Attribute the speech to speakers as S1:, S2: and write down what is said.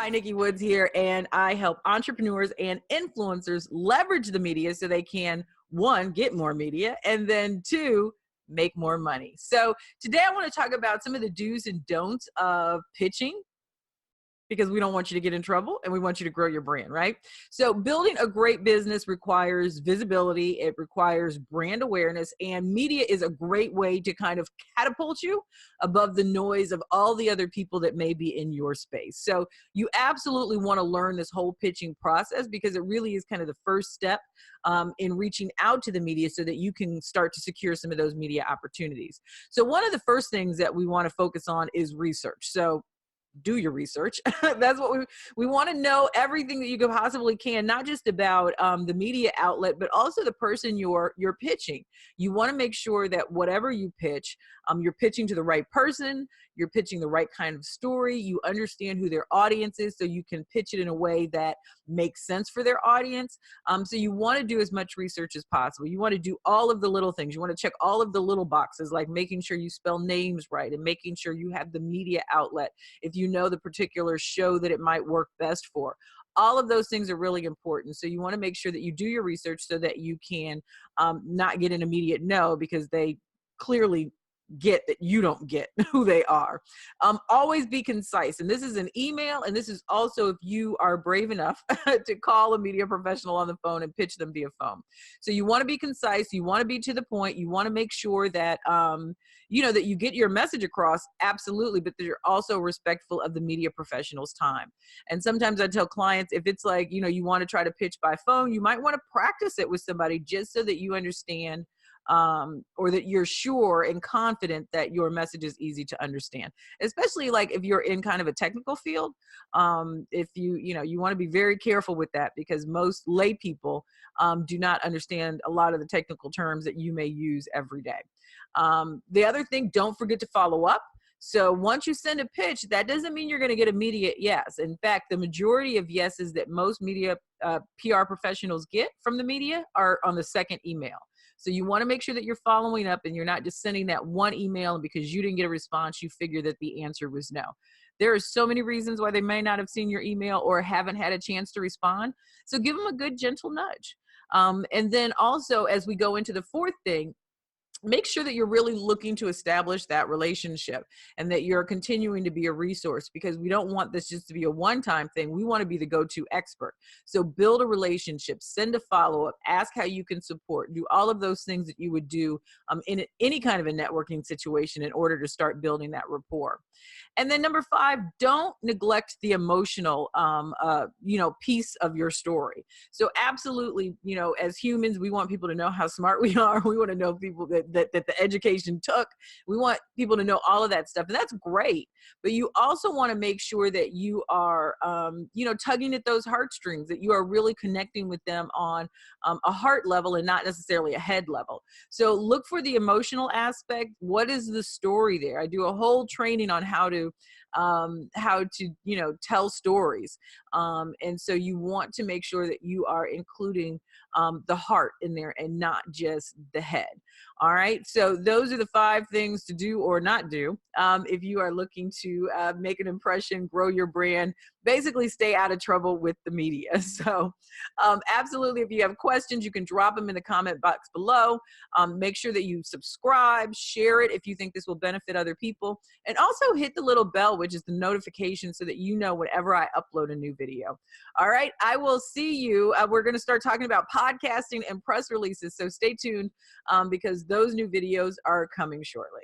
S1: Hi, Nikki Woods here, and I help entrepreneurs and influencers leverage the media so they can, one, get more media, and then two, make more money. So today I want to talk about some of the do's and don'ts of pitching, because we don't want you to get in trouble and we want you to grow your brand, right? So building a great business requires visibility, it requires brand awareness, and media is a great way to kind of catapult you above the noise of all the other people that may be in your space. So you absolutely want to learn this whole pitching process, because it really is kind of the first step in reaching out to the media so that you can start to secure some of those media opportunities. So one of the first things that we want to focus on is research. So do your research. That's what we want to know, everything that you can possibly can, not just about the media outlet, but also the person you're pitching. You want to make sure that whatever you pitch, you're pitching to the right person, you're pitching the right kind of story, you understand who their audience is, so you can pitch it in a way that makes sense for their audience. So you want to do as much research as possible. You want to do all of the little things. You want to check all of the little boxes, like making sure you spell names right and making sure you have the media outlet, if you know the particular show that it might work best for. All of those things are really important. So you want to make sure that you do your research so that you can not get an immediate no, because they clearly get that you don't get who they are. Always be concise. And this is an email, and this is also if you are brave enough to call a media professional on the phone and pitch them via phone. So you want to be concise, you want to be to the point, you want to make sure that that you get your message across, absolutely, but that you're also respectful of the media professional's time. And sometimes I tell clients, if it's like, you want to try to pitch by phone, you might want to practice it with somebody just so that you understand or that you're sure and confident that your message is easy to understand, especially like if you're in kind of a technical field. If you want to be very careful with that, because most lay people do not understand a lot of the technical terms that you may use every day. The other thing, don't forget to follow up. So once you send a pitch, that doesn't mean you're going to get immediate yes. In fact, the majority of yeses that most media PR professionals get from the media are on the second email. So you want to make sure that you're following up and you're not just sending that one email, and because you didn't get a response, you figure that the answer was no. There are so many reasons why they may not have seen your email or haven't had a chance to respond. So give them a good, gentle nudge. And then also, as we go into the fourth thing, make sure that you're really looking to establish that relationship and that you're continuing to be a resource, because we don't want this just to be a one-time thing. We want to be the go-to expert. So build a relationship, send a follow-up, ask how you can support, do all of those things that you would do in any kind of a networking situation in order to start building that rapport. And then number 5, don't neglect the emotional, piece of your story. So absolutely, as humans, we want people to know how smart we are. We want to know people that the education took. We want people to know all of that stuff. And that's great. But you also want to make sure that you are, tugging at those heartstrings, that you are really connecting with them on a heart level and not necessarily a head level. So look for the emotional aspect. What is the story there? I do a whole training on how to tell stories. And so you want to make sure that you are including the heart in there and not just the head. All right. So those are the 5 things to do or not do if you are looking to make an impression, grow your brand, basically stay out of trouble with the media. So absolutely, if you have questions, you can drop them in the comment box below. Make sure that you subscribe, share it if you think this will benefit other people, and also hit the little bell, which is the notification, so that you know whenever I upload a new video. All right, I will see you. We're going to start talking about podcasting and press releases, so stay tuned because those new videos are coming shortly.